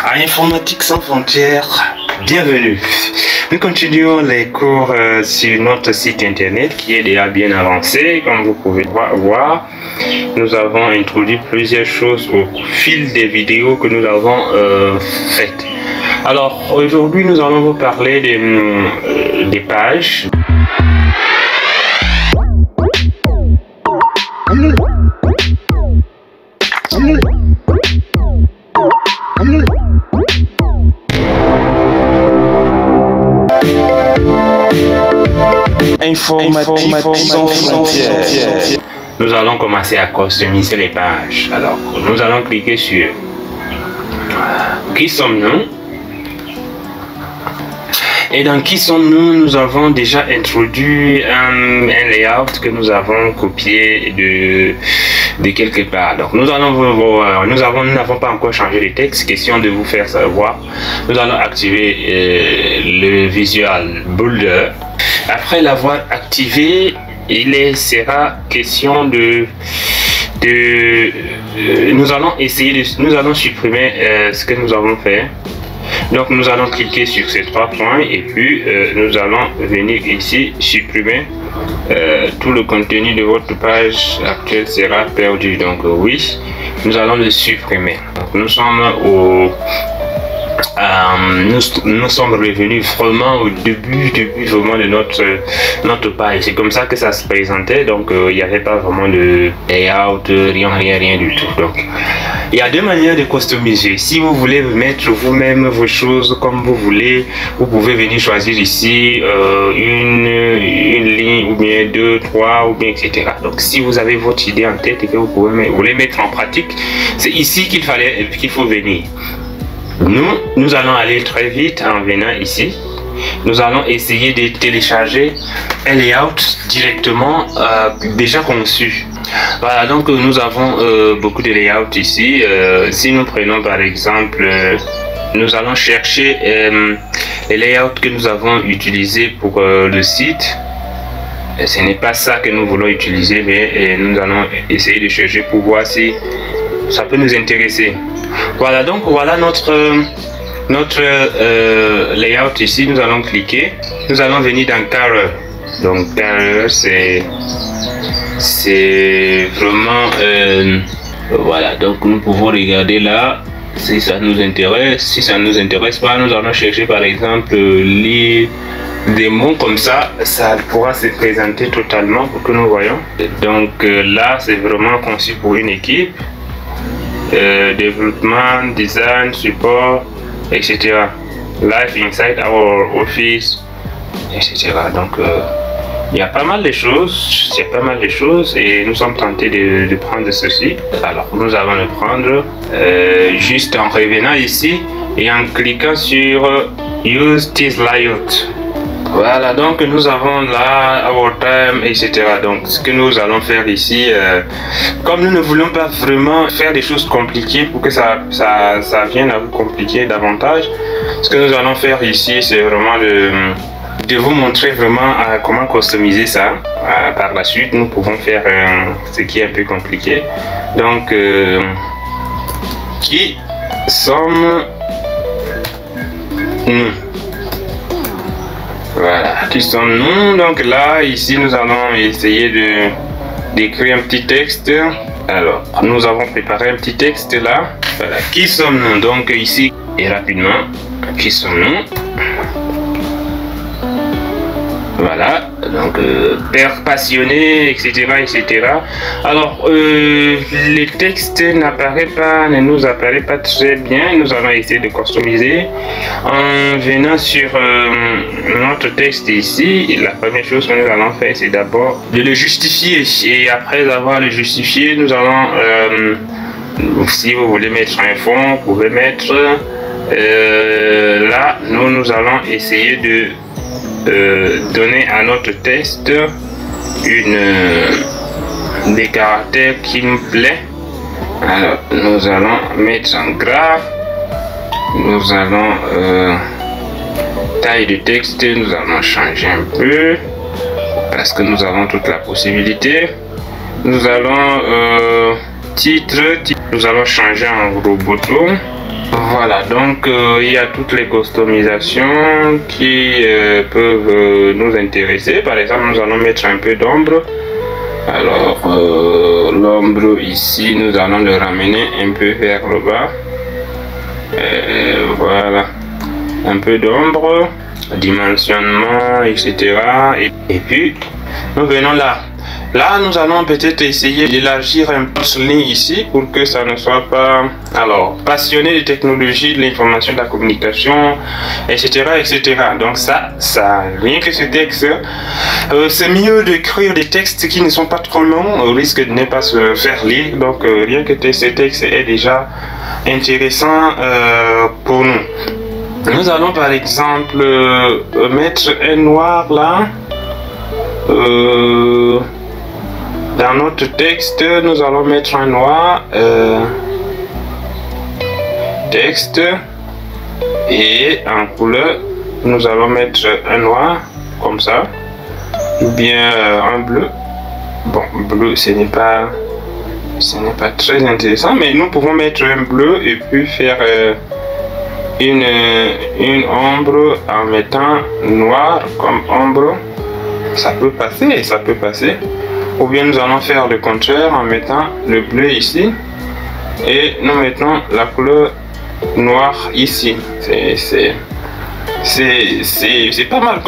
À Informatique sans frontières, bienvenue. Nous continuons les cours sur notre site internet qui est déjà bien avancé. Comme vous pouvez voir, nous avons introduit plusieurs choses au fil des vidéos que nous avons faites. Alors aujourd'hui, nous allons vous parler des pages. Informatique sans frontières. Nous allons commencer à customiser les pages. Alors, nous allons cliquer sur qui sommes-nous? Et dans qui sommes-nous, nous avons déjà introduit un layout que nous avons copié de quelque part. Donc nous n'avons pas encore changé les textes. Question de vous faire savoir. Nous allons activer le Visual Builder. Après l'avoir activé, il sera question nous allons supprimer ce que nous avons fait. Donc nous allons cliquer sur ces trois points et puis nous allons venir ici supprimer tout le contenu de votre page actuelle sera perdu. Donc oui, nous allons le supprimer. Donc, nous sommes revenus vraiment au début vraiment de notre page. C'est comme ça que ça se présentait. Donc il n'y avait pas vraiment de layout, rien du tout. Donc il y a deux manières de customiser. Si vous voulez mettre vous-même vos choses comme vous voulez, vous pouvez venir choisir ici une ligne ou bien deux, trois ou bien etc. Donc si vous avez votre idée en tête et que vous voulez mettre en pratique, c'est ici qu'il faut venir. Nous allons aller très vite en venant ici. Nous allons essayer de télécharger un layout directement déjà conçu. Voilà, donc nous avons beaucoup de layouts ici. Si nous prenons par exemple, nous allons chercher les layouts que nous avons utilisés pour le site. Ce n'est pas ça que nous voulons utiliser, mais nous allons essayer de chercher pour voir si ça peut nous intéresser. Voilà, donc voilà notre layout ici. Nous allons cliquer, nous allons venir dans Color. Donc Color, c'est vraiment voilà, donc nous pouvons regarder là si ça nous intéresse. Si ça nous intéresse pas, nous allons chercher par exemple des mots comme ça pourra se présenter totalement pour que nous voyons. Donc là c'est vraiment conçu pour une équipe. Développement, design, support, etc. Life inside our office, etc. Donc il y a pas mal de choses, et nous sommes tentés de prendre ceci. Alors nous allons le prendre juste en revenant ici et en cliquant sur Use this layout. Voilà, donc nous avons là our time, etc. Donc ce que nous allons faire ici, comme nous ne voulons pas vraiment faire des choses compliquées pour que ça vienne à vous compliquer davantage, ce que nous allons faire ici, c'est vraiment de vous montrer vraiment comment customiser ça. Par la suite, nous pouvons faire ce qui est un peu compliqué. Donc qui sommes-nous? Voilà, qui sommes-nous? Donc là, ici, nous allons essayer d'écrire un petit texte. Alors, nous avons préparé un petit texte là. Voilà, qui sommes-nous? Donc ici, et rapidement, qui sommes-nous? Voilà, donc père passionné, etc. Alors le texte ne nous apparaît pas très bien. Nous allons essayer de customiser en venant sur notre texte ici. La première chose que nous allons faire, c'est d'abord de le justifier, et après avoir le justifié, nous allons si vous voulez mettre un fond, vous pouvez mettre là. Nous allons essayer de donner à notre texte des caractères qui me plaît. Alors nous allons mettre en graphe, nous allons taille de texte, nous allons changer un peu parce que nous avons toute la possibilité. Nous allons titre, nous allons changer en gros bouton. Voilà, donc il y a toutes les customisations qui peuvent nous intéresser. Par exemple, nous allons mettre un peu d'ombre. Alors, l'ombre ici, nous allons le ramener un peu vers le bas. Voilà, un peu d'ombre, dimensionnement, etc. Et puis, nous venons là. Là, nous allons peut-être essayer d'élargir un peu ce ligne ici pour que ça ne soit pas... Alors, passionné des technologies, de l'information, de la communication, etc., etc. Donc ça, rien que ce texte, c'est mieux d'écrire des textes qui ne sont pas trop longs, au risque de ne pas se faire lire. Donc, rien que ce texte est déjà intéressant pour nous. Nous allons par exemple mettre un noir là. Dans notre texte, nous allons mettre un noir texte et en couleur, nous allons mettre un noir comme ça ou bien un bleu. Bon, bleu, ce n'est pas très intéressant, mais nous pouvons mettre un bleu et puis faire une ombre en mettant noir comme ombre. Ça peut passer, ça peut passer. Ou bien nous allons faire le contraire en mettant le bleu ici et nous mettons la couleur noire ici. C'est pas mal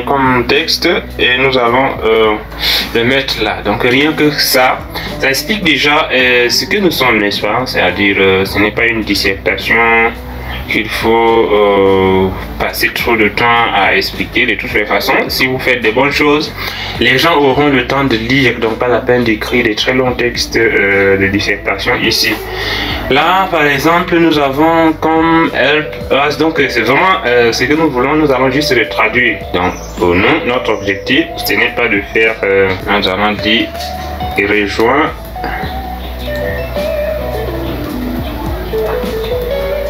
comme texte et nous allons le mettre là. Donc rien que ça explique déjà ce que nous sommes, n'est-ce pas? C'est-à-dire ce n'est pas une dissertation qu'il faut passer trop de temps à expliquer. De toutes les façons, si vous faites des bonnes choses, les gens auront le temps de lire, donc pas la peine d'écrire des très longs textes de dissertation ici. Là, par exemple, nous avons comme help us, donc c'est vraiment ce que nous voulons, nous allons juste le traduire. Donc pour nous, notre objectif, ce n'est pas de faire, nous allons dire rejoins.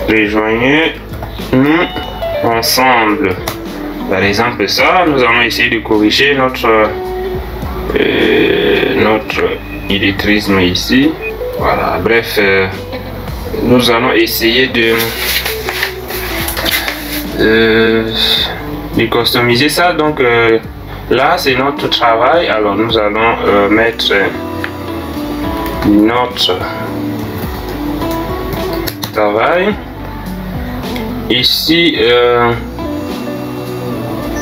Rejoignez-nous ensemble. Par exemple, ça, nous allons essayer de corriger notre illettrisme ici. Voilà, bref, nous allons essayer de customiser ça. Donc là, c'est notre travail. Alors, nous allons mettre notre travail. Ici,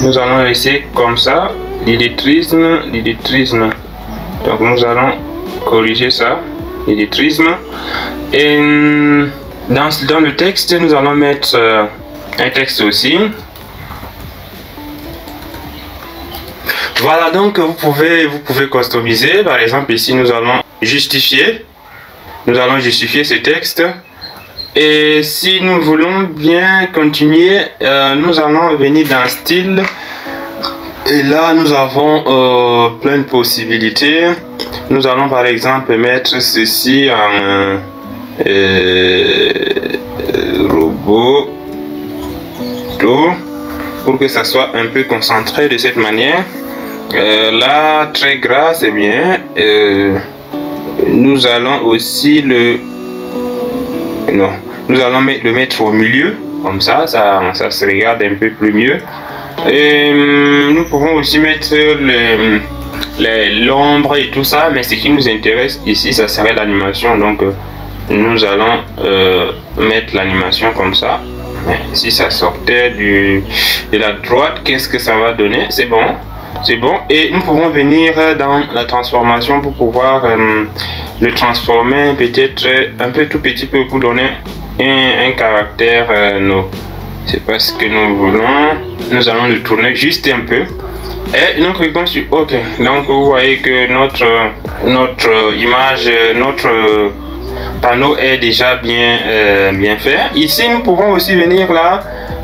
nous allons laisser comme ça l'illettrisme. Donc nous allons corriger ça, l'illettrisme. Et dans le texte, nous allons mettre un texte aussi. Voilà, donc vous pouvez customiser. Par exemple, ici nous allons justifier ce texte. Et si nous voulons bien continuer, nous allons venir dans style. Et là, nous avons plein de possibilités. Nous allons par exemple mettre ceci en robot pour que ça soit un peu concentré de cette manière. Là, très gras, c'est bien. Nous allons aussi nous allons le mettre au milieu, comme ça se regarde un peu plus mieux. Et nous pouvons aussi mettre l'ombre et tout ça, mais ce qui nous intéresse ici, ça serait l'animation. Donc nous allons mettre l'animation comme ça. Mais si ça sortait de la droite, qu'est-ce que ça va donner? C'est bon. C'est bon. Et nous pouvons venir dans la transformation pour pouvoir le transformer peut-être un peu tout petit peu pour donner un caractère. C'est pas ce que nous voulons. Nous allons le tourner juste un peu. Et nous cliquons sur OK. Donc vous voyez que notre image, notre panneau est déjà bien fait. Ici nous pouvons aussi venir là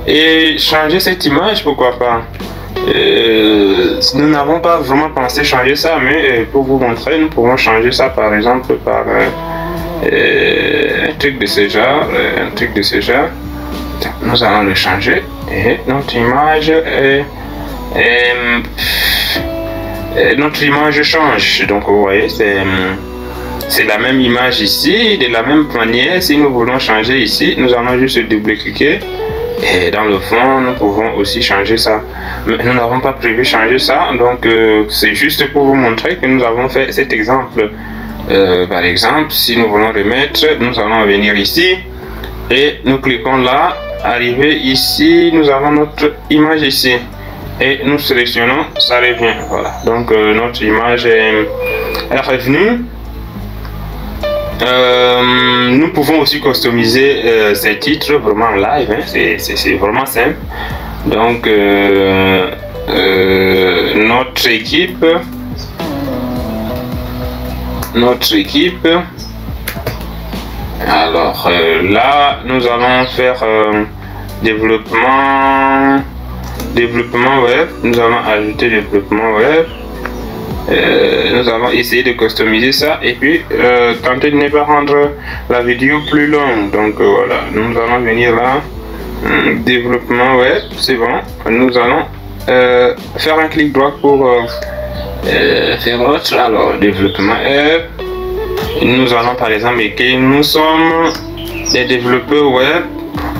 et changer cette image, pourquoi pas. Nous n'avons pas vraiment pensé changer ça, mais pour vous montrer, nous pouvons changer ça par exemple par un truc de ce genre, Nous allons le changer et notre image notre image change. Donc vous voyez, c'est la même image ici. De la même manière, si nous voulons changer ici, nous allons juste double-cliquer. Et dans le fond, nous pouvons aussi changer ça. Mais nous n'avons pas prévu changer ça. Donc, c'est juste pour vous montrer que nous avons fait cet exemple. Par exemple, si nous voulons remettre, nous allons venir ici. Et nous cliquons là. Arriver ici, nous avons notre image ici. Et nous sélectionnons, ça revient. Voilà. Donc, notre image est revenue. Nous pouvons aussi customiser ces titres vraiment en live, hein. C'est vraiment simple. Donc notre équipe alors là nous allons faire développement web. Nous allons ajouter développement web. Nous allons essayer de customiser ça et puis tenter de ne pas rendre la vidéo plus longue. Donc voilà, nous allons venir là, développement web, c'est bon. Nous allons faire un clic droit pour faire autre. Alors développement web, nous allons par exemple écrire nous sommes des développeurs web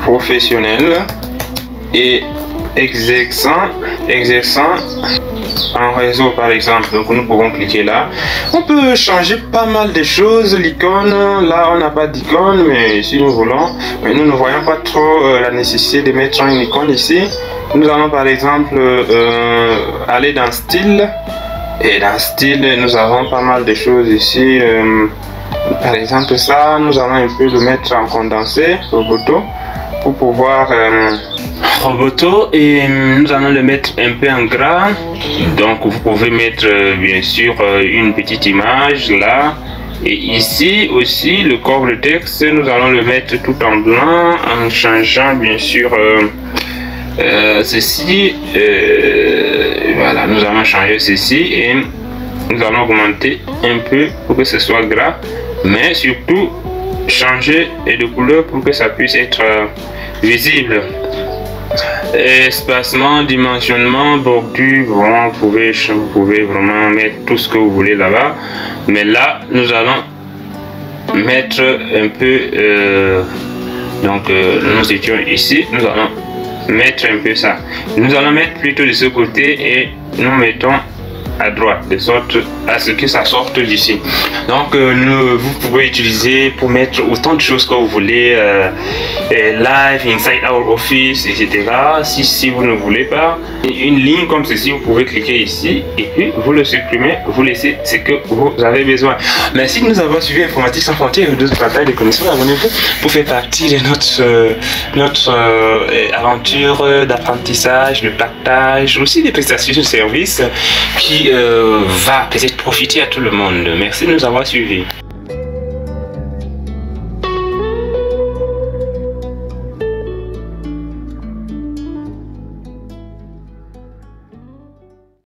professionnels et exerçant en réseau par exemple. Donc nous pouvons cliquer là. On peut changer pas mal de choses. L'icône, là on n'a pas d'icône, mais si nous voulons, mais nous ne voyons pas trop la nécessité de mettre une icône ici. Nous allons par exemple aller dans style. Et dans style, nous avons pas mal de choses ici. Par exemple ça, nous allons un peu le mettre en condensé, Roboto, pour pouvoir Roboto, et nous allons le mettre un peu en gras. Donc vous pouvez mettre bien sûr une petite image là, et ici aussi le corps de texte, nous allons le mettre tout en blanc en changeant bien sûr ceci. Voilà, nous allons changer ceci et nous allons augmenter un peu pour que ce soit gras, mais surtout changer de couleur pour que ça puisse être visible. Espacement, dimensionnement, bordure, bon, vous pouvez vraiment mettre tout ce que vous voulez là-bas, mais là nous allons mettre un peu nous étions ici, nous allons mettre un peu ça, nous allons mettre plutôt de ce côté et nous mettons à droite, de sorte à ce que ça sorte d'ici. Donc vous pouvez utiliser pour mettre autant de choses que vous voulez, live, inside our office, etc. Si vous ne voulez pas une ligne comme ceci, vous pouvez cliquer ici et puis vous le supprimez, vous laissez ce que vous avez besoin. Merci de nous avoir suivi. Informatique sans frontières, de partage de connaissances. Abonnez-vous pour faire partie de notre aventure d'apprentissage, de partage, aussi des prestations de services qui va peut-être profiter à tout le monde. Merci de nous avoir suivis.